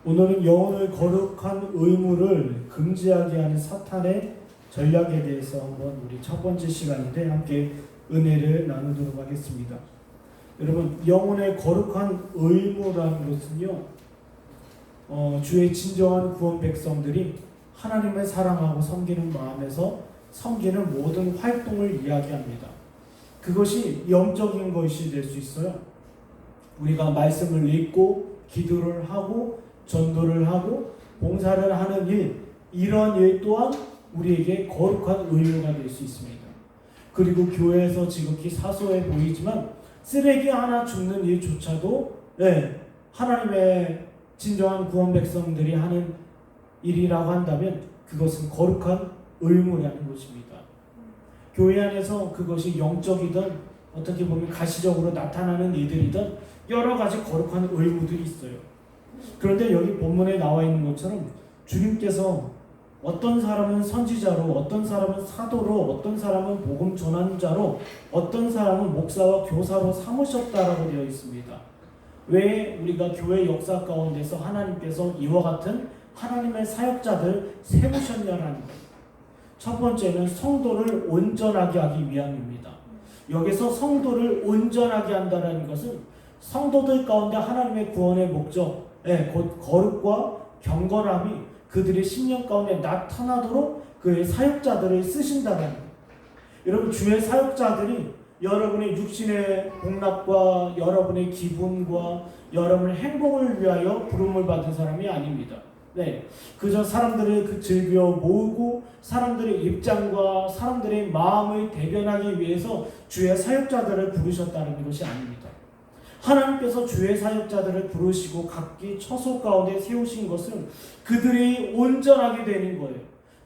오늘은 영혼을 거룩한 의무를 금지하게 하는 사탄의 전략에 대해서 한번 우리 첫 번째 시간인데 함께 은혜를 나누도록 하겠습니다. 여러분, 영혼의 거룩한 의무라는 것은요, 주의 진정한 구원 백성들이 하나님을 사랑하고 섬기는 마음에서 섬기는 모든 활동을 이야기합니다. 그것이 영적인 것이 될 수 있어요. 우리가 말씀을 읽고 기도를 하고 전도를 하고 봉사를 하는 일, 이런 일 또한 우리에게 거룩한 의무가 될 수 있습니다. 그리고 교회에서 지극히 사소해 보이지만 쓰레기 하나 줍는 일조차도 하나님의 진정한 구원 백성들이 하는 일이라고 한다면 그것은 거룩한 의무라는 것입니다. 교회 안에서 그것이 영적이든 어떻게 보면 가시적으로 나타나는 일들이든 여러 가지 거룩한 의무들이 있어요. 그런데 여기 본문에 나와 있는 것처럼 주님께서 어떤 사람은 선지자로, 어떤 사람은 사도로, 어떤 사람은 복음 전환자로, 어떤 사람은 목사와 교사로 삼으셨다라고 되어 있습니다. 왜 우리가 교회 역사 가운데서 하나님께서 이와 같은 하나님의 사역자들 세우셨냐라는 거예요. 첫 번째는 성도를 온전하게 하기 위함입니다. 여기서 성도를 온전하게 한다는 것은 성도들 가운데 하나님의 구원의 목적, 곧 거룩과 경건함이 그들의 심령 가운데 나타나도록 그의 사역자들을 쓰신다는 거예요. 여러분, 주의 사역자들이 여러분의 육신의 복락과 여러분의 기분과 여러분의 행복을 위하여 부름을 받은 사람이 아닙니다. 그저 사람들을 즐겨 모으고 사람들의 입장과 사람들의 마음을 대변하기 위해서 주의 사역자들을 부르셨다는 것이 아닙니다. 하나님께서 주의 사역자들을 부르시고 각기 처소 가운데 세우신 것은 그들이 온전하게 되는 거예요.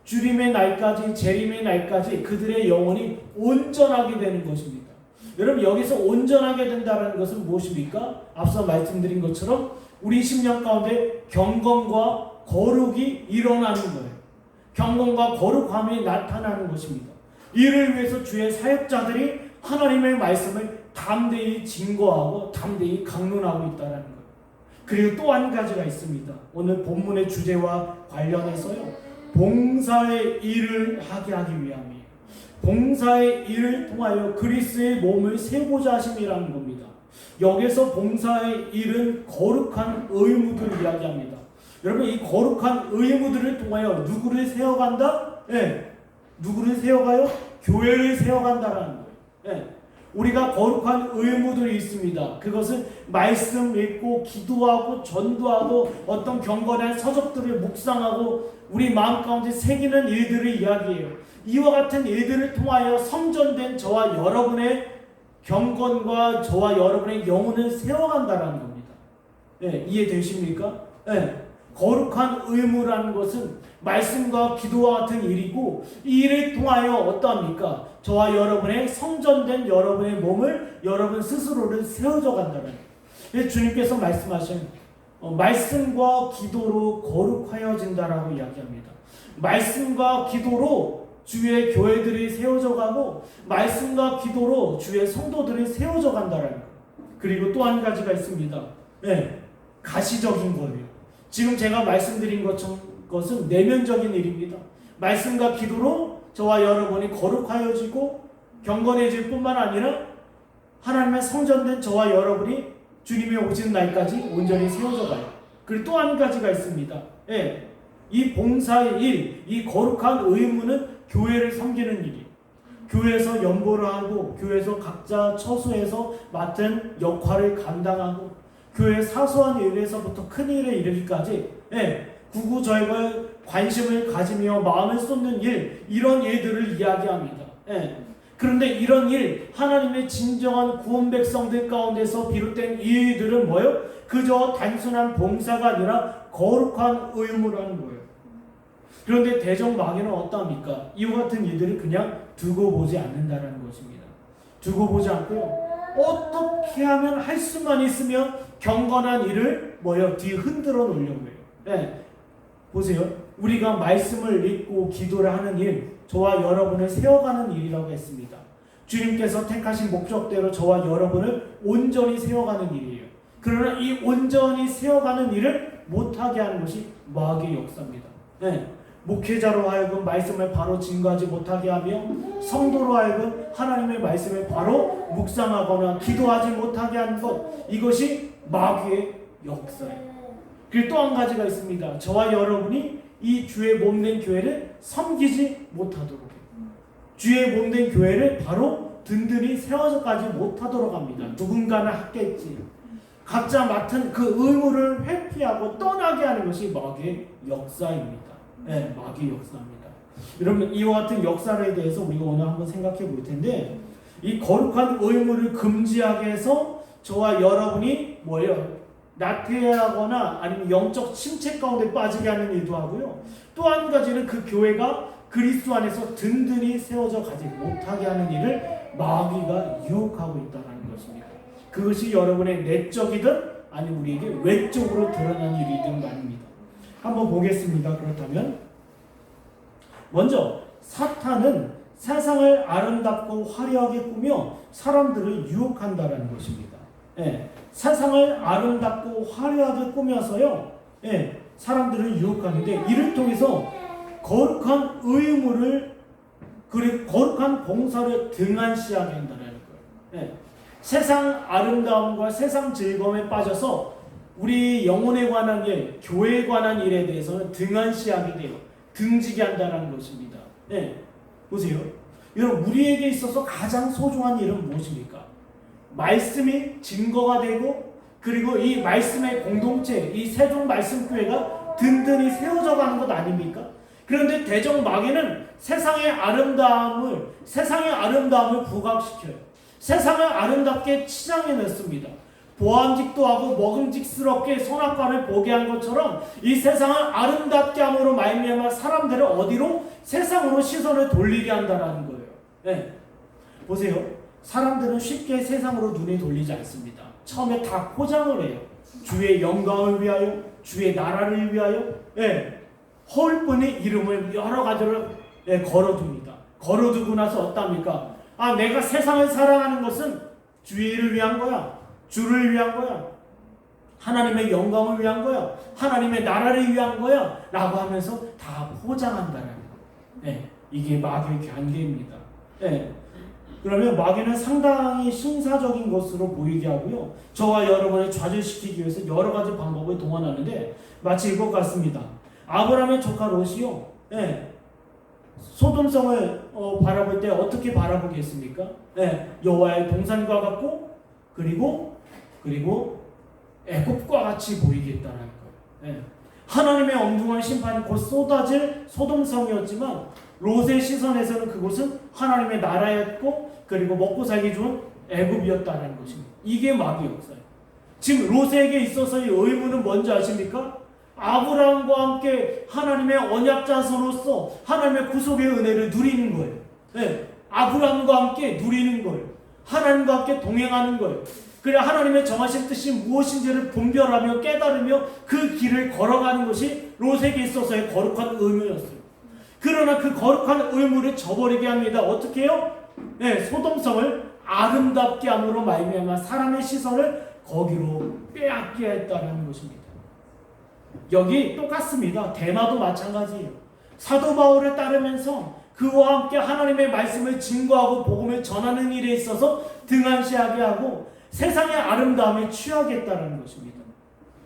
주림의 날까지, 재림의 날까지 그들의 영혼이 온전하게 되는 것입니다. 여러분, 여기서 온전하게 된다는 것은 무엇입니까? 앞서 말씀드린 것처럼 우리 심령 가운데 경건과 거룩이 일어나는 거예요. 경건과 거룩함이 나타나는 것입니다. 이를 위해서 주의 사역자들이 하나님의 말씀을 담대히 증거하고 담대히 강론하고 있다는 거예요. 그리고 또 한 가지가 있습니다. 오늘 본문의 주제와 관련해서요, 봉사의 일을 하게 하기 위함이에요. 봉사의 일을 통하여 그리스도의 몸을 세우고자 하심이라는 겁니다. 여기서 봉사의 일은 거룩한 의무들을 이야기합니다. 여러분, 이 거룩한 의무들을 통하여 누구를 세워간다? 누구를 세워가요? 교회를 세워간다라는 거예요. 우리가 거룩한 의무들이 있습니다. 그것은 말씀 읽고 기도하고 전도하고 어떤 경건한 서적들을 묵상하고 우리 마음 가운데 새기는 일들을 이야기해요. 이와 같은 일들을 통하여 성전된 저와 여러분의 경건과 저와 여러분의 영혼을 세워간다는 겁니다. 이해되십니까? 거룩한 의무라는 것은 말씀과 기도와 같은 일이고, 이 일을 통하여 어떠합니까? 저와 여러분의 성전된 여러분의 몸을 여러분 스스로를 세워져 간다는 거예요. 주님께서 말씀하신 말씀과 기도로 거룩하여진다라고 이야기합니다. 말씀과 기도로 주의 교회들이 세워져 가고 말씀과 기도로 주의 성도들이 세워져 간다는 거예요. 그리고 또 한 가지가 있습니다. 가시적인 거예요. 지금 제가 말씀드린 것은 내면적인 일입니다. 말씀과 기도로 저와 여러분이 거룩하여지고 경건해질 뿐만 아니라 하나님의 성전된 저와 여러분이 주님이 오시는 날까지 온전히 세워져 가요. 그리고 또 한 가지가 있습니다. 이 봉사의 일, 이 거룩한 의무는 교회를 섬기는 일이에요. 교회에서 연보를 하고 교회에서 각자 처소에서 맡은 역할을 감당하고 교회의 사소한 일에서부터 큰 일에 이르기까지 구구절절 관심을 가지며 마음을 쏟는 일, 이런 일들을 이야기합니다. 그런데 이런 일, 하나님의 진정한 구원 백성들 가운데서 비롯된 이 일들은 뭐예요? 그저 단순한 봉사가 아니라 거룩한 의무라는 거예요. 그런데 대적마귀는 어떠합니까? 이와 같은 일들을 그냥 두고 보지 않는다는 것입니다. 두고 보지 않고요, 어떻게 하면 할 수만 있으면 경건한 일을 뒤 흔들어 놓으려고 해요. 보세요. 우리가 말씀을 읽고 기도를 하는 일, 저와 여러분을 세워가는 일이라고 했습니다. 주님께서 택하신 목적대로 저와 여러분을 온전히 세워가는 일이에요. 그러나 이 온전히 세워가는 일을 못하게 하는 것이 마귀의 역사입니다. 네. 목회자로 하여금 말씀을 바로 증거하지 못하게 하며 성도로 하여금 하나님의 말씀을 바로 묵상하거나 기도하지 못하게 하는 것, 이것이 마귀의 역사예요. 그리고 또 한 가지가 있습니다. 저와 여러분이 이 주의 몸된 교회를 섬기지 못하도록 해요. 주의 몸된 교회를 바로 든든히 세워서까지 못하도록 합니다. 누군가는 하겠지. 각자 맡은 그 의무를 회피하고 떠나게 하는 것이 마귀의 역사입니다. 네, 마귀의 역사입니다. 여러분, 이와 같은 역사에 대해서 우리가 오늘 한번 생각해 볼 텐데, 이 거룩한 의무를 금지하게 해서 저와 여러분이 뭐예요? 나태해하거나 아니면 영적 침체 가운데 빠지게 하는 일도 하고요. 또 한 가지는 그 교회가 그리스도 안에서 든든히 세워져 가지 못하게 하는 일을 마귀가 유혹하고 있다는 것입니다. 그것이 여러분의 내적이든 아니면 우리에게 외적으로 드러난 일이든 말입니다. 한번 보겠습니다. 그렇다면 먼저 사탄은 세상을 아름답고 화려하게 꾸며 사람들을 유혹한다는 것입니다. 예, 세상을 아름답고 화려하게 꾸며서요, 예, 사람들을 유혹하는데, 이를 통해서 거룩한 의무를, 그리고 거룩한 봉사를 등한시하게 한다는 거예요. 예, 세상 아름다움과 세상 즐거움에 빠져서 우리 영혼에 관한 일, 교회에 관한 일에 대해서는 등한시하게 돼요. 등지게 한다는 것입니다. 네, 보세요. 여러분, 우리에게 있어서 가장 소중한 일은 무엇입니까? 말씀이 증거가 되고, 그리고 이 말씀의 공동체, 이 세종 말씀교회가 든든히 세워져 가는 것 아닙니까? 그런데 대적 마귀는 세상의 아름다움을 부각시켜요. 세상을 아름답게 치장해냈습니다. 보암직도 하고 먹음직스럽게 선악과를 보게 한 것처럼 이 세상을 아름답게 함으로 말미암아 사람들을 어디로? 세상으로 시선을 돌리게 한다는 거예요. 네. 보세요. 사람들은 쉽게 세상으로 눈이 돌리지 않습니다. 처음에 다 포장을 해요. 주의 영광을 위하여, 주의 나라를 위하여, 네. 허울뿐의 이름을 여러 가지를, 네, 걸어둡니다. 걸어두고 나서 어떻습니까? 아, 내가 세상을 사랑하는 것은 주의를 위한 거야. 주를 위한 거야. 하나님의 영광을 위한 거야. 하나님의 나라를 위한 거야. 라고 하면서 다 포장한다는 거예요. 네, 이게 마귀의 관계입니다. 네. 그러면 마귀는 상당히 신사적인 것으로 보이게 하고요. 저와 여러분을 좌절시키기 위해서 여러 가지 방법을 동원하는데, 마치 이것 같습니다. 아브라함의 조카 롯이요. 네. 소돔성을 바라볼 때 어떻게 바라보겠습니까? 네. 여호와의 동산과 같고, 그리고 애굽과 같이 보이겠다는 거예요. 네. 하나님의 엄중한 심판이 곧 쏟아질 소돔성이었지만 롯의 시선에서는 그곳은 하나님의 나라였고, 그리고 먹고 살기 좋은 애굽이었다는 것입니다. 이게 마귀 역사예요. 지금 롯에게 있어서의 의무는 뭔지 아십니까? 아브라함과 함께 하나님의 언약 자손으로서 하나님의 구속의 은혜를 누리는 거예요. 네. 아브라함과 함께 누리는 거예요. 하나님과 함께 동행하는 거예요. 그래, 하나님의 정하신 뜻이 무엇인지를 분별하며 깨달으며 그 길을 걸어가는 것이 롯에게 있어서의 거룩한 의무였어요. 그러나 그 거룩한 의무를 저버리게 합니다. 어떻게 해요? 네, 소돔성을 아름답게 함으로 말미암아 사람의 시선을 거기로 빼앗게 했다는 것입니다. 여기 똑같습니다. 대마도 마찬가지예요. 사도 바울을 따르면서 그와 함께 하나님의 말씀을 증거하고 복음을 전하는 일에 있어서 등한시하게 하고 세상의 아름다움에 취하겠다는 것입니다.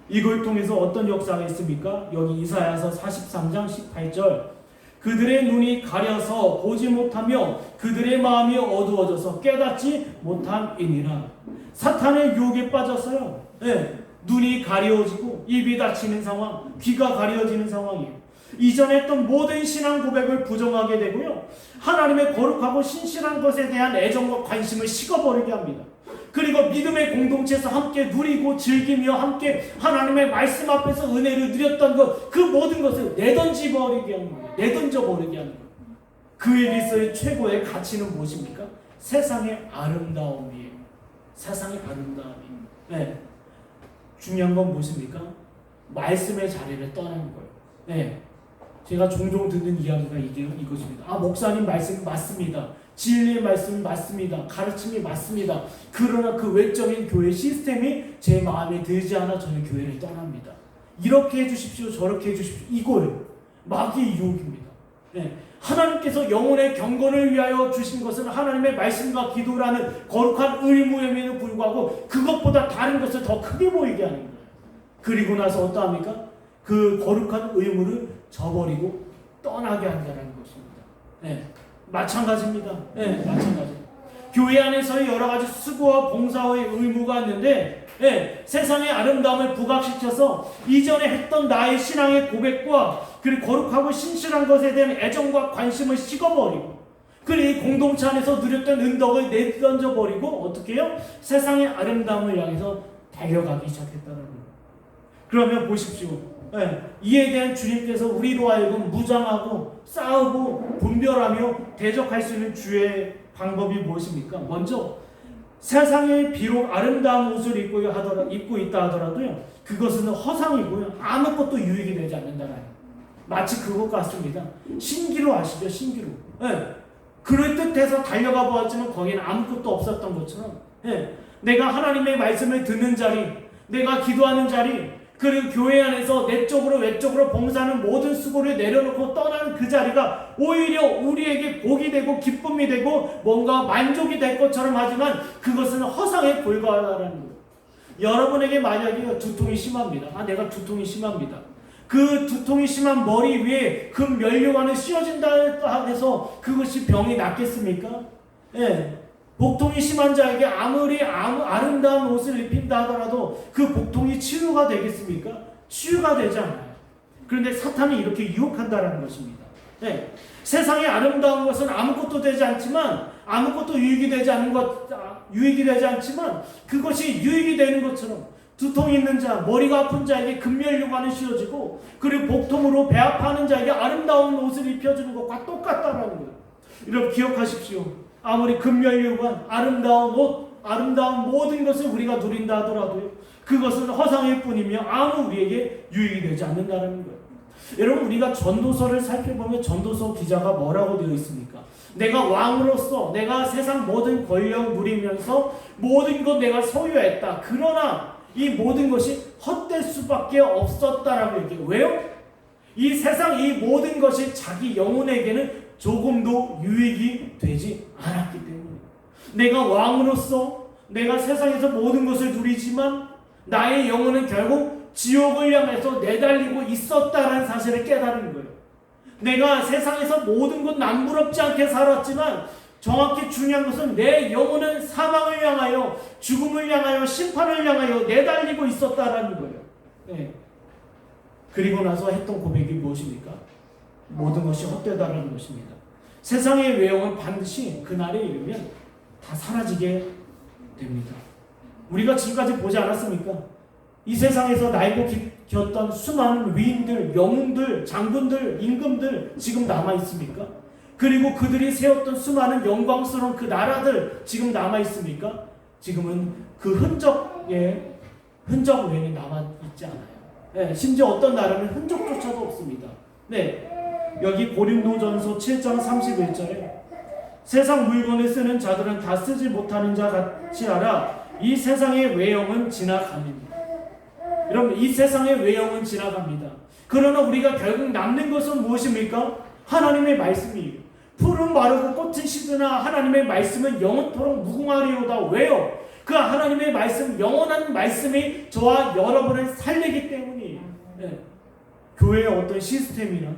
이걸 통해서 어떤 역사가 있습니까? 여기 이사야서 43장 18절, 그들의 눈이 가려서 보지 못하며 그들의 마음이 어두워져서 깨닫지 못함이니라. 사탄의 유혹에 빠져서요, 네, 눈이 가려지고 입이 닫히는 상황, 귀가 가려지는 상황이에요. 이전에 했던 모든 신앙 고백을 부정하게 되고요, 하나님의 거룩하고 신실한 것에 대한 애정과 관심을 식어버리게 합니다. 그리고 믿음의 공동체에서 함께 누리고 즐기며 함께 하나님의 말씀 앞에서 은혜를 누렸던 것, 그 모든 것을 내던져버리게 하는 거예요. 내던져버리게 하는 거예요. 그에게 있어의 최고의 가치는 무엇입니까? 세상의 아름다움이에요. 세상의 아름다움이에요. 네. 중요한 건 무엇입니까? 말씀의 자리를 떠나는 거예요. 네. 제가 종종 듣는 이야기가 이것입니다. 아, 목사님 말씀이 맞습니다. 진리의 말씀이 맞습니다. 가르침이 맞습니다. 그러나 그 외적인 교회 시스템이 제 마음에 들지 않아 저는 교회를 떠납니다. 이렇게 해주십시오, 저렇게 해주십시오. 이거예요. 마귀의 유혹입니다. 네. 하나님께서 영혼의 경건을 위하여 주신 것은 하나님의 말씀과 기도라는 거룩한 의무임에도 불구하고 그것보다 다른 것을 더 크게 보이게 하는 거예요. 그리고 나서 어떠합니까? 그 거룩한 의무를 저버리고 떠나게 한다는 것입니다. 네. 마찬가지입니다. 네, 마찬가지. 교회 안에서의 여러 가지 수고와 봉사의 의무가 있는데, 네, 세상의 아름다움을 부각시켜서 이전에 했던 나의 신앙의 고백과 그리고 거룩하고 신실한 것에 대한 애정과 관심을 식어버리고, 그리고 공동체 안에서 누렸던 은덕을 내던져버리고 어떻게 해요? 세상의 아름다움을 향해서 달려가기 시작했다는 거예요. 그러면 보십시오. 네, 이에 대한 주님께서 우리로 하여금 무장하고 싸우고 분별하며 대적할 수 있는 주의 방법이 무엇입니까? 먼저 세상에 비록 아름다운 옷을 입고 있다 하더라도요, 그것은 허상이고요, 아무것도 유익이 되지 않는다는, 마치 그것 같습니다. 신기루 아시죠? 신기루. 네. 그럴듯해서 달려가 보았지만 거기는 아무것도 없었던 것처럼, 네. 내가 하나님의 말씀을 듣는 자리, 내가 기도하는 자리, 그리고 교회 안에서 내적으로 외적으로 봉사하는 모든 수고를 내려놓고 떠나는 그 자리가 오히려 우리에게 복이 되고 기쁨이 되고 뭔가 만족이 될 것처럼 하지만 그것은 허상에 불과하다는 거예요. 여러분에게 만약에 두통이 심합니다. 내가 두통이 심합니다. 그 두통이 심한 머리 위에 금 면류관을 씌워진다 해서 그것이 병이 낫겠습니까? 예. 복통이 심한 자에게 아무리 아름다운 옷을 입힌다 하더라도 그 복통이 치유가 되겠습니까? 치유가 되지 않아요. 그런데 사탄이 이렇게 유혹한다는 것입니다. 네. 세상의 아름다운 것은 아무것도 되지 않지만, 아무것도 유익이 되지 않지만 그것이 유익이 되는 것처럼 두통이 있는 자, 머리가 아픈 자에게 금면류관을 씌워주고, 그리고 복통으로 배 아파하는 자에게 아름다운 옷을 입혀주는 것과 똑같다라는 거예요. 여러분 기억하십시오. 아무리 금면류관, 아름다운 옷, 아름다운 모든 것을 우리가 누린다 하더라도요, 그것은 허상일 뿐이며 아무 우리에게 유익이 되지 않는다는 거예요. 여러분, 우리가 전도서를 살펴보면 전도서 기자가 뭐라고 되어 있습니까? 내가 왕으로서 내가 세상 모든 권력 누리면서 모든 것 내가 소유했다. 그러나 이 모든 것이 헛될 수밖에 없었다라고 얘기해요. 왜요? 이 세상 이 모든 것이 자기 영혼에게는 조금도 유익이 되지 않았기 때문에, 내가 왕으로서 내가 세상에서 모든 것을 누리지만 나의 영혼은 결국 지옥을 향해서 내달리고 있었다라는 사실을 깨달은 거예요. 내가 세상에서 모든 것 남부럽지 않게 살았지만 정확히 중요한 것은 내 영혼은 사망을 향하여, 죽음을 향하여, 심판을 향하여 내달리고 있었다라는 거예요. 네. 그리고 나서 했던 고백이 무엇입니까? 모든 것이 헛되다라는 것입니다. 세상의 외형은 반드시 그날에 이르면 다 사라지게 됩니다. 우리가 지금까지 보지 않았습니까? 이 세상에서 날고 겼던 수많은 위인들, 영웅들, 장군들, 임금들 지금 남아 있습니까? 그리고 그들이 세웠던 수많은 영광스러운 그 나라들 지금 남아 있습니까? 지금은 그 흔적 외에는 남아 있지 않아요. 네, 심지어 어떤 나라는 흔적조차도 없습니다. 네, 여기 고린도전서 7장 31절에 세상 물건을 쓰는 자들은 다 쓰지 못하는 자 같이 알아. 이 세상의 외형은 지나갑니다. 여러분, 이 세상의 외형은 지나갑니다. 그러나 우리가 결국 남는 것은 무엇입니까? 하나님의 말씀이에요. 풀은 마르고 꽃은 시드나 하나님의 말씀은 영원토록 무궁하리로다. 왜요? 그 하나님의 말씀, 영원한 말씀이 저와 여러분을 살리기 때문이에요. 네. 교회의 어떤 시스템이나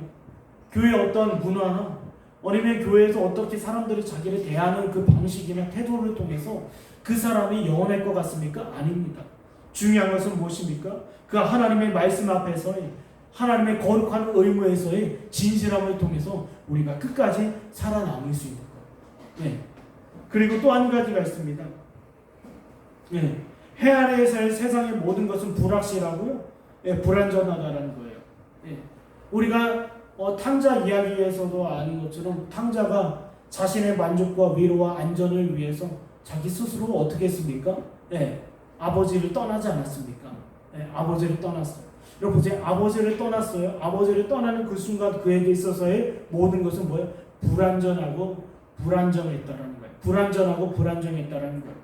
교회의 어떤 문화나 아니면 교회에서 어떻게 사람들이 자기를 대하는 그 방식이나 태도를 통해서 그 사람이 영원할 것 같습니까? 아닙니다. 중요한 것은 무엇입니까? 그 하나님의 말씀 앞에서의 하나님의 거룩한 의무에서의 진실함을 통해서 우리가 끝까지 살아남을 수 있는 것. 네. 그리고 또 한 가지가 있습니다. 네. 해 아래에 살 세상의 모든 것은 불확실하고요, 네, 불안전하다는 거예요. 네. 우리가 탕자 이야기에서도 아는 것처럼 탕자가 자신의 만족과 위로와 안전을 위해서 자기 스스로 어떻게 했습니까? 네. 아버지를 떠나지 않았습니까? 네. 아버지를 떠났어요. 여러분 보세요. 아버지를 떠났어요. 아버지를 떠나는 그 순간 그에게 있어서의 모든 것은 뭐예요? 불안전하고 불안정했다라는 거예요. 불안전하고 불안정했다라는 거예요.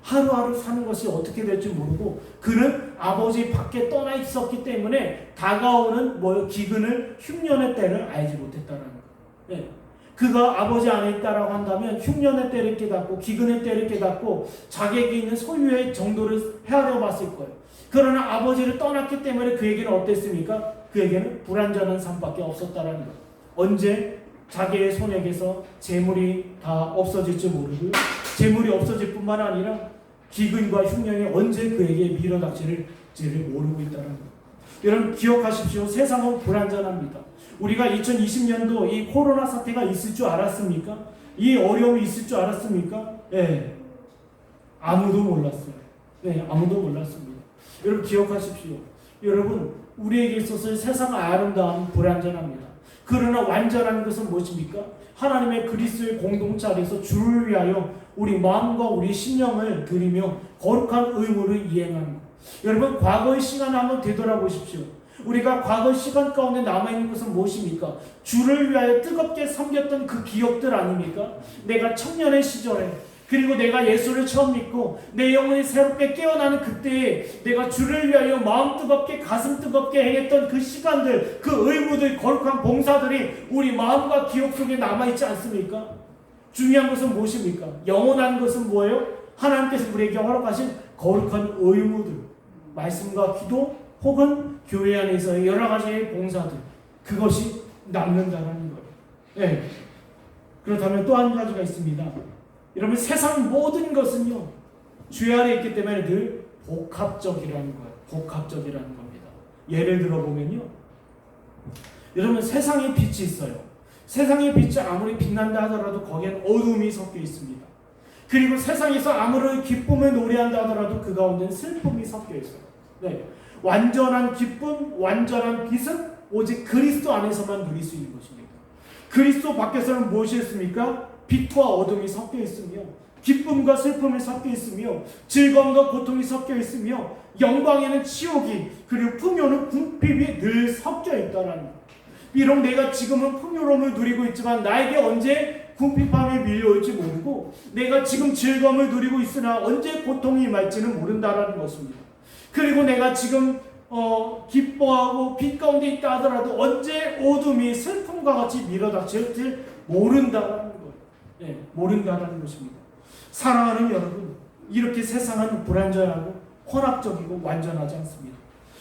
하루하루 사는 것이 어떻게 될지 모르고 그는 아버지 밖에 떠나 있었기 때문에 다가오는 기근을 흉년의 때를 알지 못했다는 거예요. 네. 그가 아버지 안에 있다라고 한다면 흉년의 때를 깨닫고 기근의 때를 깨닫고 자기에게 있는 소유의 정도를 헤아려 봤을 거예요. 그러나 아버지를 떠났기 때문에 그에게는 어땠습니까? 그에게는 불완전한 삶밖에 없었다는 거예요. 언제 자기의 손에게서 재물이 다 없어질지 모르고 재물이 없어질 뿐만 아니라 기근과 흉년이 언제 그에게 밀어닥칠지를 모르고 있다는 거예요. 여러분 기억하십시오. 세상은 불완전합니다. 우리가 2020년도 이 코로나 사태가 있을 줄 알았습니까? 이 어려움이 있을 줄 알았습니까? 예. 아무도 몰랐어요. 네, 아무도 몰랐습니다. 여러분 기억하십시오. 여러분 우리에게 있어서 세상은 아름다운 불완전합니다. 그러나 완전한 것은 무엇입니까? 하나님의 그리스도의 공동체 안에서 주를 위하여 우리 마음과 우리 심령을 드리며 거룩한 의무를 이행하는 것. 여러분 과거의 시간을 한번 되돌아보십시오. 우리가 과거 시간 가운데 남아있는 것은 무엇입니까? 주를 위하여 뜨겁게 섬겼던 그 기억들 아닙니까? 내가 청년의 시절에 그리고 내가 예수를 처음 믿고 내 영혼이 새롭게 깨어나는 그때에 내가 주를 위하여 마음 뜨겁게 가슴 뜨겁게 행했던 그 시간들 그 의무들 거룩한 봉사들이 우리 마음과 기억 속에 남아있지 않습니까? 중요한 것은 무엇입니까? 영원한 것은 뭐예요? 하나님께서 우리에게 허락하신 거룩한 의무들 말씀과 기도 혹은 교회 안에서의 여러 가지의 봉사들 그것이 남는다는 거예요. 네. 그렇다면 또 한 가지가 있습니다. 여러분 세상 모든 것은요 주 안에 있기 때문에 늘 복합적이라는 거예요. 복합적이라는 겁니다. 예를 들어보면요 여러분 세상에 빛이 있어요. 세상의 빛이 아무리 빛난다 하더라도 거기엔 어둠이 섞여 있습니다. 그리고 세상에서 아무리 기쁨을 노래한다 하더라도 그 가운데는 슬픔이 섞여 있어요. 네. 완전한 기쁨, 완전한 빛은 오직 그리스도 안에서만 누릴 수 있는 것입니다. 그리스도 밖에서는 무엇이었습니까? 빛과 어둠이 섞여 있으며 기쁨과 슬픔이 섞여 있으며 즐거움과 고통이 섞여 있으며 영광에는 치욕이 그리고 풍요는 궁핍이 늘 섞여 있다는 것. 비록 내가 지금은 풍요로움을 누리고 있지만 나에게 언제 궁핍함이 밀려올지 모르고 내가 지금 즐거움을 누리고 있으나 언제 고통이 임할지는 모른다는 것입니다. 그리고 내가 지금 기뻐하고 빛 가운데 있다 하더라도 언제 어둠이 슬픔과 같이 밀어닥칠지 모른다는 거예요. 네, 모른다는 것입니다. 사랑하는 여러분, 이렇게 세상은 불완전하고 혼합적이고 완전하지 않습니다.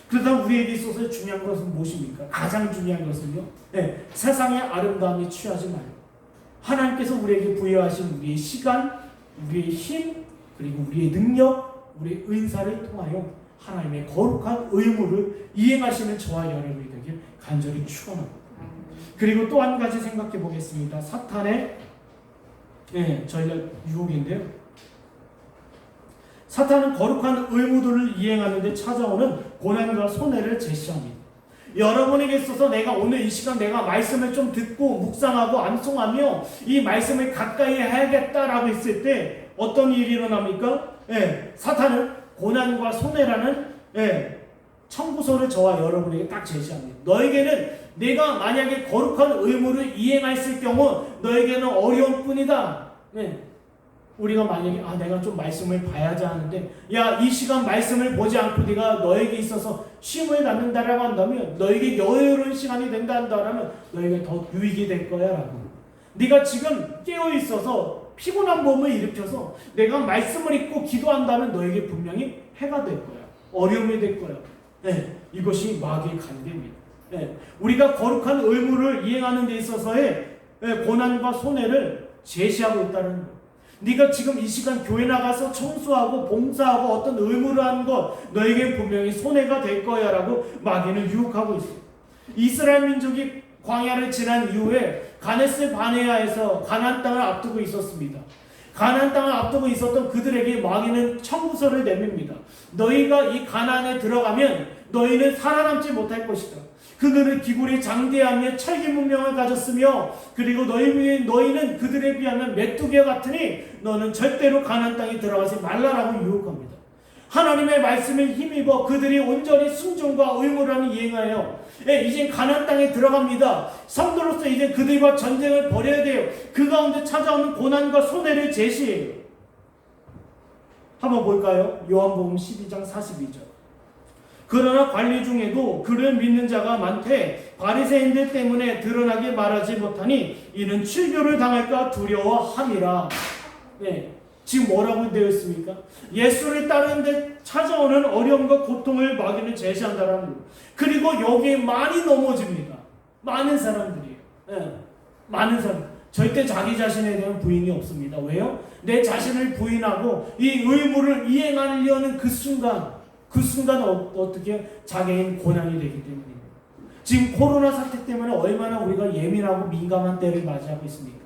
그러다 우리에게 있어서 중요한 것은 무엇입니까? 가장 중요한 것은요. 네, 세상의 아름다움에 취하지 말고 하나님께서 우리에게 부여하신 우리의 시간, 우리의 힘, 그리고 우리의 능력, 우리의 은사를 통하여 하나님의 거룩한 의무를 이행하시는 저와 여러분이 되길 간절히 축원합니다. 그리고 또 한 가지 생각해 보겠습니다. 사탄의 전략 유혹인데요. 사탄은 거룩한 의무들을 이행하는 데 찾아오는 고난과 손해를 제시합니다. 여러분에게 있어서 내가 오늘 이 시간 내가 말씀을 좀 듣고 묵상하고 암송하며 이 말씀을 가까이 해야겠다라고 했을 때 어떤 일이 일어납니까? 사탄은 고난과 손해라는 청구서를 저와 여러분에게 딱 제시합니다. 너에게는 내가 만약에 거룩한 의무를 이행했을 경우 너에게는 어려운 뿐이다. 우리가 만약에 내가 좀 말씀을 봐야지 하는데 이 시간 말씀을 보지 않고 네가 너에게 있어서 쉼을 갖는다라고 한다면 너에게 여유로운 시간이 된다 한다면 너에게 더 유익이 될 거야 라고. 네가 지금 깨어있어서 피곤한 몸을 일으켜서 내가 말씀을 읽고 기도한다면 너에게 분명히 해가 될 거야. 어려움이 될 거야. 이것이 마귀의 관계입니다. 우리가 거룩한 의무를 이행하는 데 있어서의 고난과 손해를 제시하고 있다는 거예요. 네가 지금 이 시간 교회 나가서 청소하고 봉사하고 어떤 의무를 하는 것 너에게 분명히 손해가 될 거야 라고 마귀는 유혹하고 있어요. 이스라엘 민족이 광야를 지난 이후에 가데스 바네아에서 가나안 땅을 앞두고 있었습니다. 가나안 땅을 앞두고 있었던 그들에게 마귀는 청구서를 내밉니다. 너희가 이 가나안에 들어가면 너희는 살아남지 못할 것이다. 그들은 기골이 장대하며 철기 문명을 가졌으며 그리고 너희는 그들에 비하면 메뚜기와 같으니 너는 절대로 가나안 땅에 들어가지 말라라고 유혹합니다. 하나님의 말씀에 힘입어 그들이 온전히 순종과 의무를 이행하여 이제 가나안 땅에 들어갑니다. 성도로서 이제 그들과 전쟁을 벌여야 돼요. 그 가운데 찾아오는 고난과 손해를 제시해요. 한번 볼까요? 요한복음 12장 42절. 그러나 관리 중에도 그를 믿는 자가 많되 바리새인들 때문에 드러나게 말하지 못하니 이는 출교를 당할까 두려워함이라. 네. 지금 뭐라고 되어 있습니까? 예수를 따르는데 찾아오는 어려움과 고통을 마귀는 제시한다라는 거예요. 그리고 여기에 많이 넘어집니다. 많은 사람들이에요. 네. 많은 사람. 절대 자기 자신에 대한 부인이 없습니다. 왜요? 내 자신을 부인하고 이 의무를 이행하려는 그 순간 어떻게 장애인 고난이 되기 때문입니다. 지금 코로나 사태 때문에 얼마나 우리가 예민하고 민감한 때를 맞이하고 있습니까?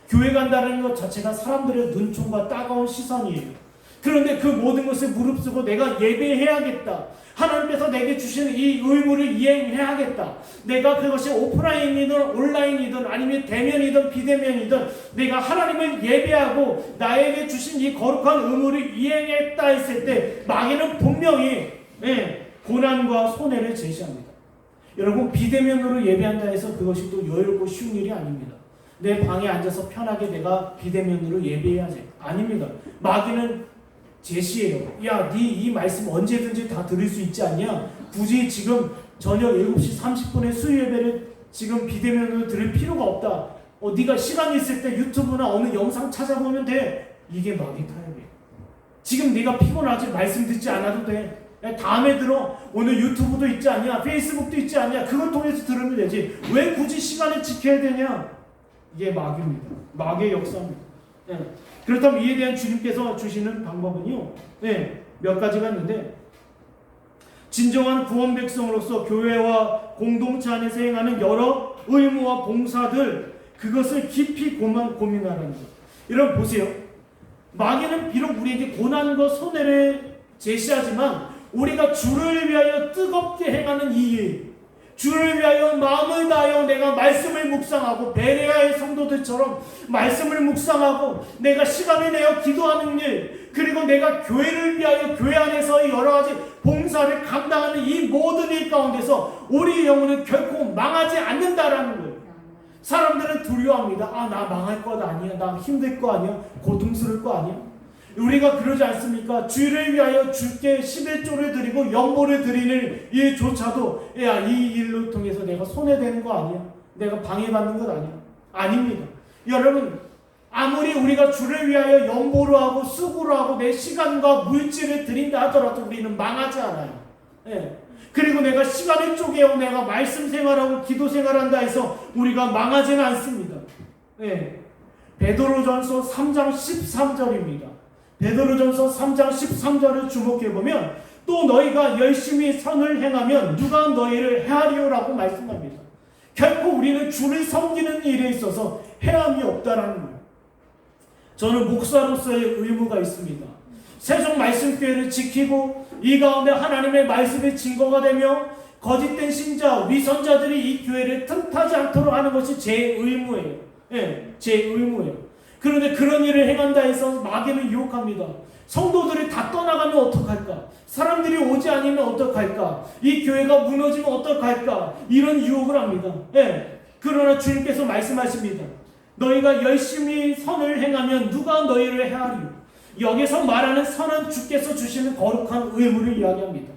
교회 간다는 것 자체가 사람들의 눈총과 따가운 시선이에요. 그런데 그 모든 것을 무릅쓰고 내가 예배해야겠다. 하나님께서 내게 주신 이 의무를 이행해야겠다. 내가 그것이 오프라인이든 온라인이든 아니면 대면이든 비대면이든 내가 하나님을 예배하고 나에게 주신 이 거룩한 의무를 이행했다 했을 때 마귀는 분명히 고난과 손해를 제시합니다. 여러분, 비대면으로 예배한다 해서 그것이 또 여유롭고 쉬운 일이 아닙니다. 내 방에 앉아서 편하게 내가 비대면으로 예배해야지. 아닙니다. 마귀는 제시해요. 야, 네 이 말씀 언제든지 다 들을 수 있지 않냐? 굳이 지금 저녁 7시 30분에 수요 예배를 지금 비대면으로 들을 필요가 없다. 네가 시간이 있을 때 유튜브나 어느 영상 찾아보면 돼. 이게 마귀 타협이에요. 지금 네가 피곤하지 말씀 듣지 않아도 돼. 다음에 들어. 오늘 유튜브도 있지 않냐? 페이스북도 있지 않냐? 그걸 통해서 들으면 되지. 왜 굳이 시간을 지켜야 되냐? 이게 마귀입니다. 마귀의 역사입니다. 네. 그렇다면 이에 대한 주님께서 주시는 방법은요, 몇 가지가 있는데, 진정한 구원 백성으로서 교회와 공동체 안에서 행하는 여러 의무와 봉사들, 그것을 깊이 고민하라는 것. 여러분 보세요. 마귀는 비록 우리에게 고난과 손해를 제시하지만 우리가 주를 위하여 뜨겁게 행하는 이 일, 주를 위하여 마음을 다하여 내가 말씀을 묵상하고 베레아의 성도들처럼 말씀을 묵상하고 내가 시간을 내어 기도하는 일, 그리고 내가 교회를 위하여 교회 안에서 여러 가지 봉사를 감당하는 이 모든 일 가운데서 우리 영혼은 결코 망하지 않는다라는 거예요. 사람들은 두려워합니다. 나 망할 것 아니야. 나 힘들 거 아니야. 고통스러울 거 아니야. 우리가 그러지 않습니까? 주를 위하여 주께 11조를 드리고 연보를 드리는 일조차도 이 일로 통해서 내가 손해되는 거 아니야? 내가 방해받는 것 아니야? 아닙니다. 여러분, 아무리 우리가 주를 위하여 연보를 하고 수고를 하고 내 시간과 물질을 드린다 하더라도 우리는 망하지 않아요. 그리고 내가 시간을 쪼개고 내가 말씀 생활하고 기도 생활한다 해서 우리가 망하지는 않습니다. 베드로전서 3장 13절입니다. 베드로전서 3장 13절을 주목해보면 또 너희가 열심히 선을 행하면 누가 너희를 해하리오라고 말씀합니다. 결코 우리는 주를 섬기는 일에 있어서 해함이 없다라는 거예요. 저는 목사로서의 의무가 있습니다. 세종 말씀교회를 지키고 이 가운데 하나님의 말씀의 증거가 되며 거짓된 신자, 위선자들이 이 교회를 틈타지 않도록 하는 것이 제 의무예요. 제 의무예요. 그런데 그런 일을 행한다 해서 마귀는 유혹합니다. 성도들이 다 떠나가면 어떡할까? 사람들이 오지 않으면 어떡할까? 이 교회가 무너지면 어떡할까? 이런 유혹을 합니다. 그러나 주님께서 말씀하십니다. 너희가 열심히 선을 행하면 누가 너희를 해하리요? 여기서 말하는 선은 주께서 주시는 거룩한 의무를 이야기합니다.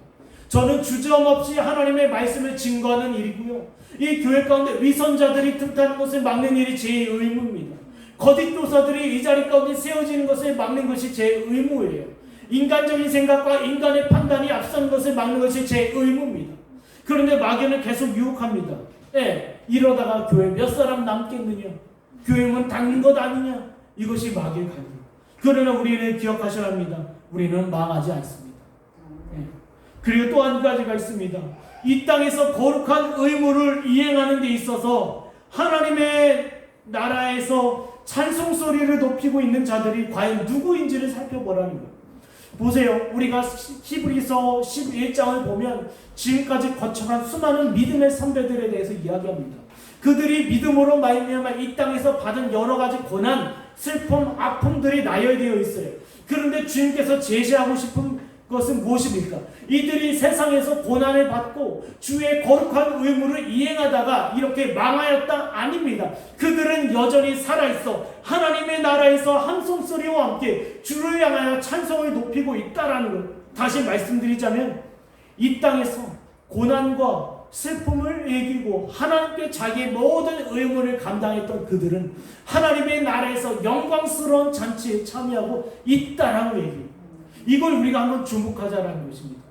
저는 주저없이 하나님의 말씀을 증거하는 일이고요. 이 교회 가운데 위선자들이 틈타는 것을 막는 일이 제 의무입니다. 거짓 교사들이 이 자리 가운데 세워지는 것을 막는 것이 제 의무예요. 인간적인 생각과 인간의 판단이 앞서는 것을 막는 것이 제 의무입니다. 그런데 마귀는 계속 유혹합니다. 이러다가 교회 몇 사람 남겠느냐? 교회 문 닫는 것 아니냐? 이것이 마귀의 갈등. 그러나 우리는 기억하셔야 합니다. 우리는 망하지 않습니다. 그리고 또 한 가지가 있습니다. 이 땅에서 거룩한 의무를 이행하는 데 있어서 하나님의 나라에서 찬송 소리를 높이고 있는 자들이 과연 누구인지를 살펴보라는 거예요. 보세요. 우리가 히브리서 11장을 보면 지금까지 거쳐간 수많은 믿음의 선배들에 대해서 이야기합니다. 그들이 믿음으로 말미암아 이 땅에서 받은 여러 가지 고난, 슬픔, 아픔들이 나열되어 있어요. 그런데 주님께서 제시하고 싶은 그것은 무엇입니까? 이들이 세상에서 고난을 받고 주의 거룩한 의무를 이행하다가 이렇게 망하였다? 아닙니다. 그들은 여전히 살아있어 하나님의 나라에서 함성소리와 함께 주를 향하여 찬송을 높이고 있다라는 것. 다시 말씀드리자면 이 땅에서 고난과 슬픔을 이기고 하나님께 자기의 모든 의무를 감당했던 그들은 하나님의 나라에서 영광스러운 잔치에 참여하고 있다라고 얘기해요. 이걸 우리가 한번 주목하자라는 것입니다.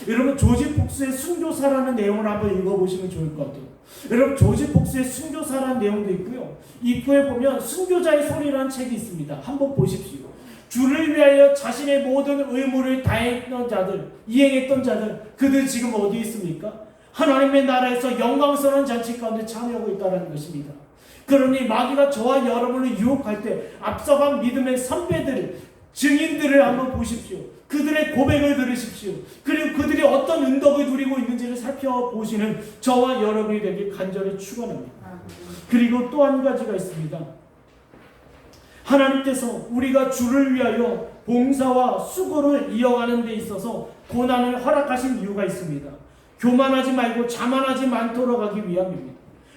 여러분 조지 폭스의 순교사라는 내용을 한번 읽어보시면 좋을 것 같아요. 여러분 조지 폭스의 순교사라는 내용도 있고요. 입구에 보면 순교자의 소리라는 책이 있습니다. 한번 보십시오. 주를 위하여 자신의 모든 의무를 다했던 자들, 이행했던 자들, 그들 지금 어디 있습니까? 하나님의 나라에서 영광스러운 잔치 가운데 참여하고 있다는 것입니다. 그러니 마귀가 저와 여러분을 유혹할 때 앞서간 믿음의 선배들, 증인들을 한번 보십시오. 그들의 고백을 들으십시오. 그리고 그들이 어떤 은덕을 누리고 있는지를 살펴보시는 저와 여러분이 되길 간절히 축원합니다. 그리고 또 한 가지가 있습니다. 하나님께서 우리가 주를 위하여 봉사와 수고를 이어가는 데 있어서 고난을 허락하신 이유가 있습니다. 교만하지 말고 자만하지 않도록 하기 위함입니다.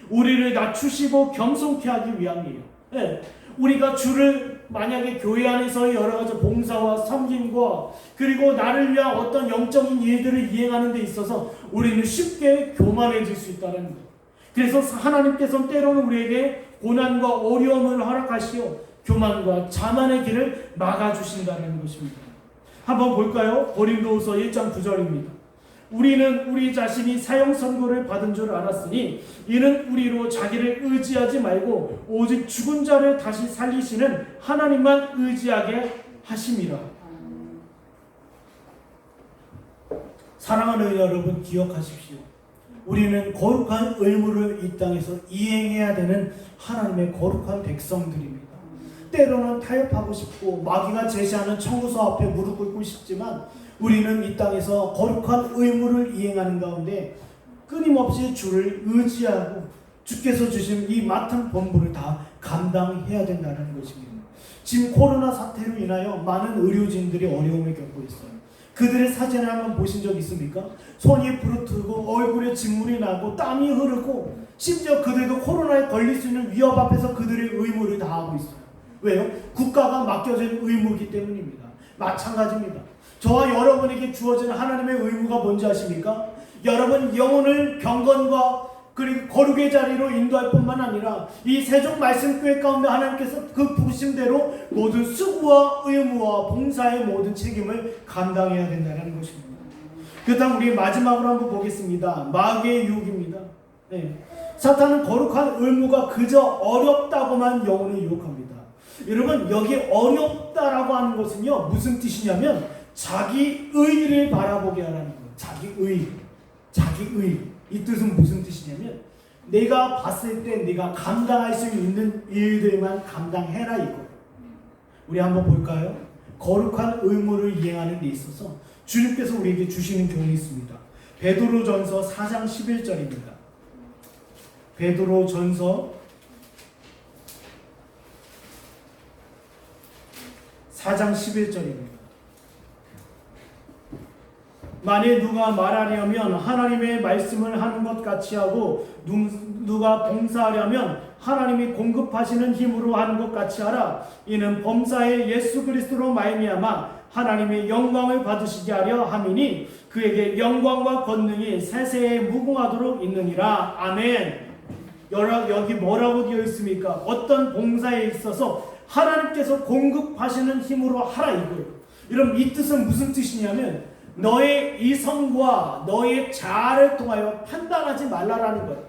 우리를 낮추시고 겸손케 하기 위함이에요. 네. 우리가 주를 만약에 교회 안에서의 여러 가지 봉사와 섬김과 그리고 나를 위한 어떤 영적인 일들을 이행하는 데 있어서 우리는 쉽게 교만해질 수 있다는 거예요. 그래서 하나님께서는 때로는 우리에게 고난과 어려움을 허락하시어 교만과 자만의 길을 막아주신다는 것입니다. 한번 볼까요? 고린도후서 1장 9절입니다. 우리는 우리 자신이 사형 선고를 받은 줄 알았으니 이는 우리로 자기를 의지하지 말고 오직 죽은 자를 다시 살리시는 하나님만 의지하게 하심이라. 사랑하는 여러분 기억하십시오. 우리는 거룩한 의무를 이 땅에서 이행해야 되는 하나님의 거룩한 백성들입니다. 때로는 타협하고 싶고 마귀가 제시하는 청구서 앞에 무릎 꿇고 싶지만 우리는 이 땅에서 거룩한 의무를 이행하는 가운데 끊임없이 주를 의지하고 주께서 주신 이 맡은 본분을 다 감당해야 된다는 것입니다. 지금 코로나 사태로 인하여 많은 의료진들이 어려움을 겪고 있어요. 그들의 사진을 한번 보신 적 있습니까? 손이 부르트고 얼굴에 진물이 나고 땀이 흐르고 심지어 그들도 코로나에 걸릴 수 있는 위협 앞에서 그들의 의무를 다하고 있어요. 왜요? 국가가 맡겨진 의무이기 때문입니다. 마찬가지입니다. 저와 여러분에게 주어진 하나님의 의무가 뭔지 아십니까? 여러분 영혼을 경건과 그리고 거룩의 자리로 인도할 뿐만 아니라 이 세종 말씀교회 가운데 하나님께서 그 부르심대로 모든 수고와 의무와 봉사의 모든 책임을 감당해야 된다는 것입니다. 그렇다면 우리 마지막으로 한번 보겠습니다. 마귀의 유혹입니다. 네. 사탄은 거룩한 의무가 그저 어렵다고만 영혼을 유혹합니다. 여러분 여기 어렵다라고 하는 것은요 무슨 뜻이냐면 자기 의를 바라보게 하라는 거예요. 자기 의. 이 뜻은 무슨 뜻이냐면 내가 봤을 때 네가 감당할 수 있는 일들만 감당해라 이거. 우리 한번 볼까요? 거룩한 의무를 이행하는 데 있어서 주님께서 우리에게 주시는 교훈이 있습니다. 베드로전서 4장 11절입니다. 베드로전서 4장 11절입니다. 만일 누가 말하려면 하나님의 말씀을 하는 것 같이 하고 누가 봉사하려면 하나님이 공급하시는 힘으로 하는 것 같이 하라. 이는 범사에 예수 그리스도로 말미암아 하나님의 영광을 받으시게 하려 함이니 그에게 영광과 권능이 세세에 무궁하도록 있느니라. 아멘. 여기 뭐라고 되어 있습니까? 어떤 봉사에 있어서 하나님께서 공급하시는 힘으로 하라 이거예요. 여러분 이 뜻은 무슨 뜻이냐면 너의 이성과 너의 자아를 통하여 판단하지 말라라는 거예요.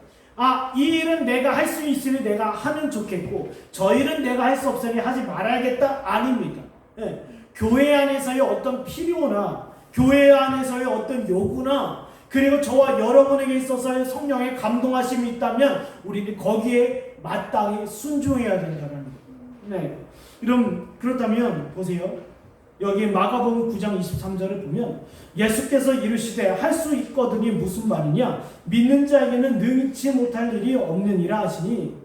이 일은 내가 할 수 있으니 내가 하면 좋겠고 저 일은 내가 할 수 없으니 하지 말아야겠다 아닙니다. 네. 교회 안에서의 어떤 필요나 교회 안에서의 어떤 요구나 그리고 저와 여러분에게 있어서의 성령의 감동하심이 있다면 우리는 거기에 마땅히 순종해야 된다는 거예요. 네. 그렇다면 보세요. 여기 마가복음 9장 23절을 보면 예수께서 이르시되 할 수 있거든이 무슨 말이냐? 믿는 자에게는 능치 못할 일이 없느니라 하시니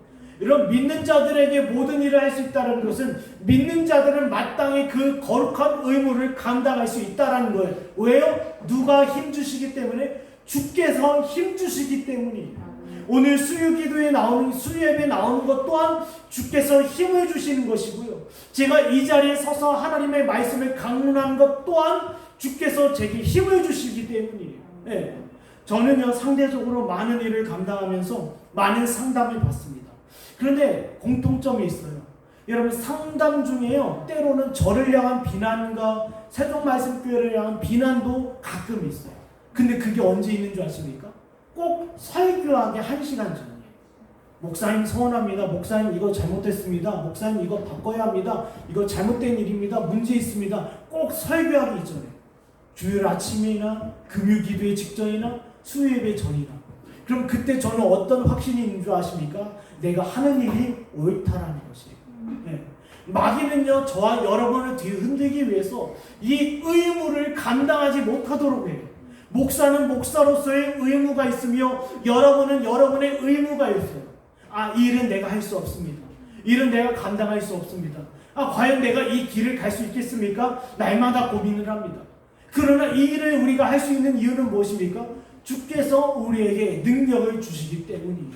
이런 믿는 자들에게 모든 일을 할 수 있다는 것은 믿는 자들은 마땅히 그 거룩한 의무를 감당할 수 있다는 거예요. 왜요? 누가 힘주시기 때문에? 주께서 힘주시기 때문이에요. 오늘 수유예배 나오는 것 또한 주께서 힘을 주시는 것이고요. 제가 이 자리에 서서 하나님의 말씀을 강론하는 것 또한 주께서 제게 힘을 주시기 때문이에요. 네. 저는요, 상대적으로 많은 일을 감당하면서 많은 상담을 받습니다. 그런데 공통점이 있어요. 여러분, 상담 중에요, 때로는 저를 향한 비난과 세종말씀교회를 향한 비난도 가끔 있어요. 근데 그게 언제 있는 줄 아십니까? 꼭 설교하기 1시간 전이에요. 목사님 서운합니다. 목사님 이거 잘못했습니다. 목사님 이거 바꿔야 합니다. 이거 잘못된 일입니다. 문제 있습니다. 꼭 설교하기 전에. 주일 아침이나 금요 기도의 직전이나 수요예배 전이나. 그럼 그때 저는 어떤 확신이 있는 줄 아십니까? 내가 하는 일이 옳다라는 것이에요. 네. 마귀는요, 저와 여러분을 뒤흔들기 위해서 이 의무를 감당하지 못하도록 해요. 목사는 목사로서의 의무가 있으며 여러분은 여러분의 의무가 있어요. 이 일은 내가 할 수 없습니다. 이 일은 내가 감당할 수 없습니다. 과연 내가 이 길을 갈 수 있겠습니까? 날마다 고민을 합니다. 그러나 이 일을 우리가 할 수 있는 이유는 무엇입니까? 주께서 우리에게 능력을 주시기 때문이에요.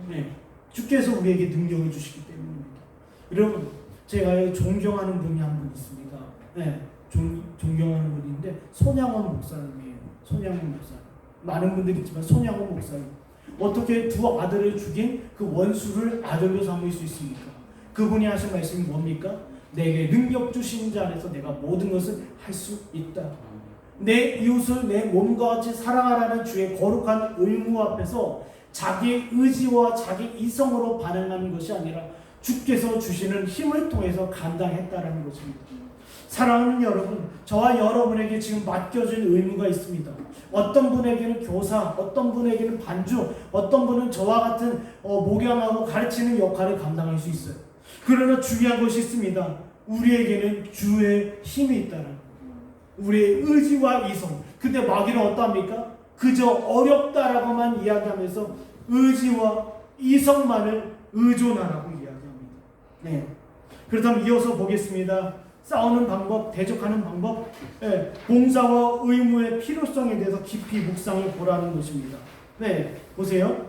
네. 주께서 우리에게 능력을 주시기 때문입니다. 여러분, 제가 존경하는 분이 한 분 있습니다. 네. 존경하는 분인데 손양원 목사님이에요. 손양원 목사님. 많은 분들이 있지만 손양원 목사님. 어떻게 두 아들을 죽인 그 원수를 아들로 삼을 수 있습니까? 그분이 하신 말씀이 뭡니까? 내게 능력 주신 자 안에서 내가 모든 것을 할 수 있다. 내 이웃을 내 몸과 같이 사랑하라는 주의 거룩한 의무 앞에서 자기 의지와 자기 이성으로 반응하는 것이 아니라 주께서 주시는 힘을 통해서 감당했다라는 것입니다. 사랑하는 여러분, 저와 여러분에게 지금 맡겨진 의무가 있습니다. 어떤 분에게는 교사, 어떤 분에게는 반주, 어떤 분은 저와 같은 목양하고 가르치는 역할을 감당할 수 있어요. 그러나 중요한 것이 있습니다. 우리에게는 주의 힘이 있다는 거예요. 우리의 의지와 이성. 근데 마귀는 어떠합니까? 그저 어렵다라고만 이야기하면서 의지와 이성만을 의존하라고 이야기합니다. 네. 그렇다면 이어서 보겠습니다. 싸우는 방법, 대적하는 방법, 봉사와 의무의 필요성에 대해서 깊이 묵상을 보라는 것입니다. 네, 보세요.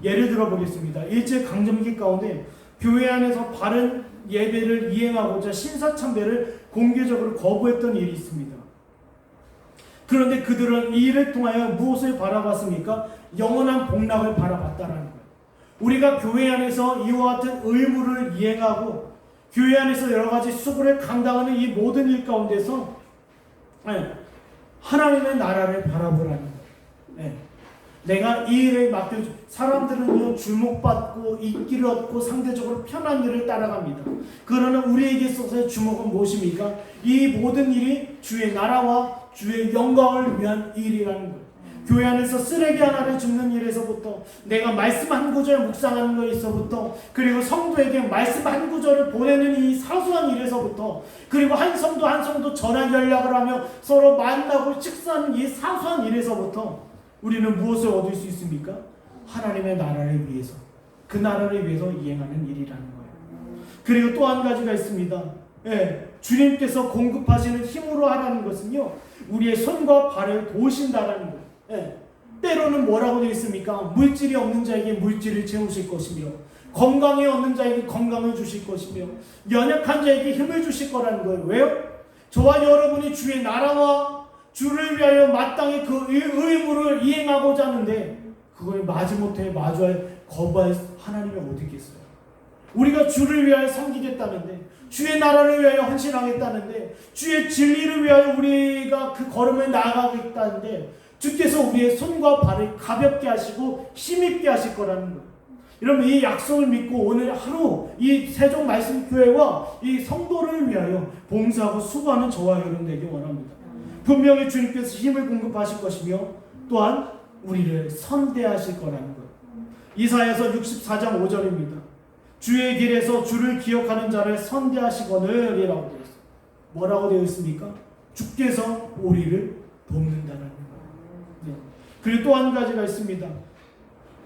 예를 들어 보겠습니다. 일제강점기 가운데 교회 안에서 바른 예배를 이행하고자 신사참배를 공개적으로 거부했던 일이 있습니다. 그런데 그들은 이 일을 통하여 무엇을 바라봤습니까? 영원한 복락을 바라봤다는 거예요. 우리가 교회 안에서 이와 같은 의무를 이행하고 교회 안에서 여러 가지 수고를 감당하는 이 모든 일 가운데서 하나님의 나라를 바라보라는 거예요. 내가 이 일을 맡겨주, 사람들은요, 주목받고 인기를 얻고 상대적으로 편한 일을 따라갑니다. 그러나 우리에게 있어서의 주목은 무엇입니까? 이 모든 일이 주의 나라와 주의 영광을 위한 일이라는 거예요. 교회 안에서 쓰레기 하나를 줍는 일에서부터, 내가 말씀 한 구절 묵상하는 것에서부터, 그리고 성도에게 말씀 한 구절을 보내는 이 사소한 일에서부터, 그리고 한 성도 한 성도 전화 연락을 하며 서로 만나고 식사하는 이 사소한 일에서부터 우리는 무엇을 얻을 수 있습니까? 하나님의 나라를 위해서, 그 나라를 위해서 이행하는 일이라는 거예요. 그리고 또 한 가지가 있습니다. 주님께서 공급하시는 힘으로 하라는 것은요, 우리의 손과 발을 도우신다라는 거예요. 때로는 뭐라고 되어 있습니까? 물질이 없는 자에게 물질을 채우실 것이며, 건강이 없는 자에게 건강을 주실 것이며, 연약한 자에게 힘을 주실 거라는 거예요. 왜요? 저와 여러분이 주의 나라와 주를 위하여 마땅히 그 의무를 이행하고자 하는데 그걸 마지못해 마주할 거부할 하나님이 어디 있겠어요? 우리가 주를 위하여 섬기겠다는데, 주의 나라를 위하여 헌신하겠다는데, 주의 진리를 위하여 우리가 그 걸음을 나아가겠다는데 주께서 우리의 손과 발을 가볍게 하시고 힘있게 하실 거라는 거예요. 여러분, 이 약속을 믿고 오늘 하루 이 세종 말씀교회와 이 성도를 위하여 봉사하고 수고하는 저와 여러분 되길 원합니다. 분명히 주님께서 힘을 공급하실 것이며 또한 우리를 선대하실 거라는 거예요. 이사야서 64장 5절입니다. 주의 길에서 주를 기억하는 자를 선대하시거늘 이라고 되어 있어요. 뭐라고 되어 있습니까? 주께서 우리를 돕는다는 거예요. 네. 그리고 또 한 가지가 있습니다.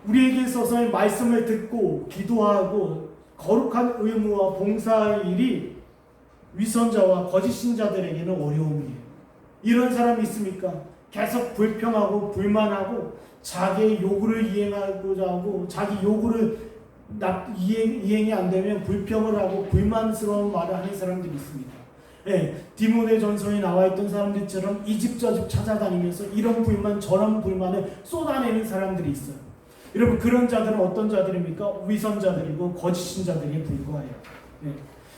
우리에게 있어서의 말씀을 듣고 기도하고 거룩한 의무와 봉사의 일이 위선자와 거짓 신자들에게는 어려움이에요. 이런 사람이 있습니까? 계속 불평하고 불만하고 자기의 요구를 이행하고자 하고 자기 요구를 이행이 안 되면 불평을 하고 불만스러운 말을 하는 사람들이 있습니다. 예, 디모데전서에 나와 있던 사람들처럼 이 집 저 집 찾아다니면서 이런 불만 저런 불만을 쏟아내는 사람들이 있어요. 여러분, 그런 자들은 어떤 자들입니까? 위선자들이고 거짓 신자들에 불과해요. 예.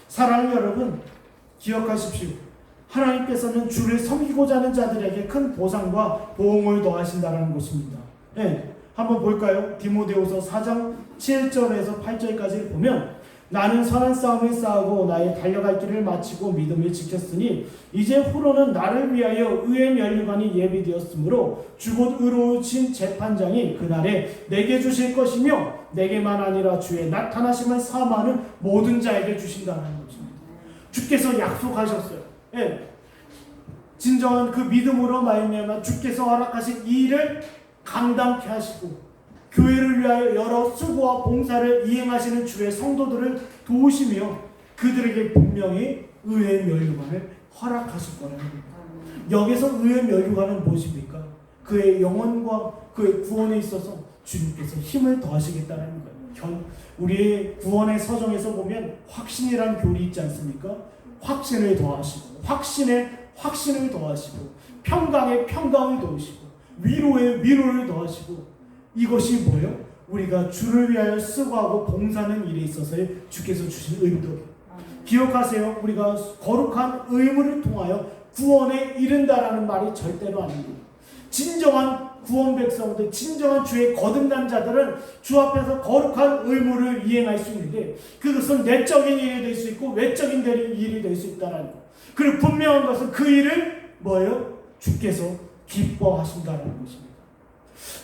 사랑하는 여러분, 기억하십시오. 하나님께서는 주를 섬기고자 하는 자들에게 큰 보상과 보응을 더하신다는 것입니다. 예, 한번 볼까요? 디모데후서 4장 7절에서 8절까지 보면 나는 선한 싸움을 싸우고 나의 달려갈 길을 마치고 믿음을 지켰으니 이제 후로는 나를 위하여 의의 면류관이 예비되었으므로 주곧 의로우신 재판장이 그날에 내게 주실 것이며 내게만 아니라 주의 나타나심을 사모하는 모든 자에게 주신다는 것입니다. 주께서 약속하셨어요. 예. 진정한 그 믿음으로 말미암아 주께서 허락하신 이 일을 감당케 하시고 교회를 위하여 여러 수고와 봉사를 이행하시는 주의 성도들을 도우시며 그들에게 분명히 의의 면류관을 허락하실 거라는 겁니다. 여기서 의의 면류관은 무엇입니까? 그의 영혼과 그의 구원에 있어서 주님께서 힘을 더하시겠다는 거예요. 우리의 구원의 서정에서 보면 확신이란 교리 있지 않습니까? 확신을 더하시고 확신에 확신을 더하시고 평강에 평강을 더하시고 위로에 위로를 더하시고 이것이 뭐예요? 우리가 주를 위하여 수고하고 봉사하는 일에 있어서의 주께서 주신 의도예요. 기억하세요. 우리가 거룩한 의무를 통하여 구원에 이른다라는 말이 절대로 아닙니다. 진정한 구원 백성들, 진정한 주의 거듭난 자들은 주 앞에서 거룩한 의무를 이행할 수 있는데 그것은 내적인 일이 될 수 있고 외적인 일이 될 수 있다는 것. 그리고 분명한 것은 그 일을 뭐예요? 주께서 기뻐하신다는 것입니다.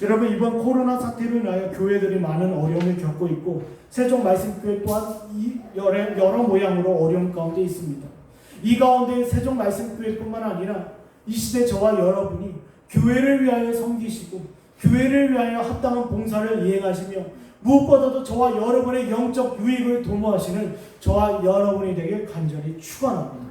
여러분, 이번 코로나 사태로 인하여 교회들이 많은 어려움을 겪고 있고 세종 말씀교회 또한 여러 모양으로 어려움 가운데 있습니다. 이 가운데 세종 말씀교회뿐만 아니라 이 시대 저와 여러분이 교회를 위하여 섬기시고 교회를 위하여 합당한 봉사를 이행하시며 무엇보다도 저와 여러분의 영적 유익을 도모하시는 저와 여러분이 되길 간절히 축원합니다.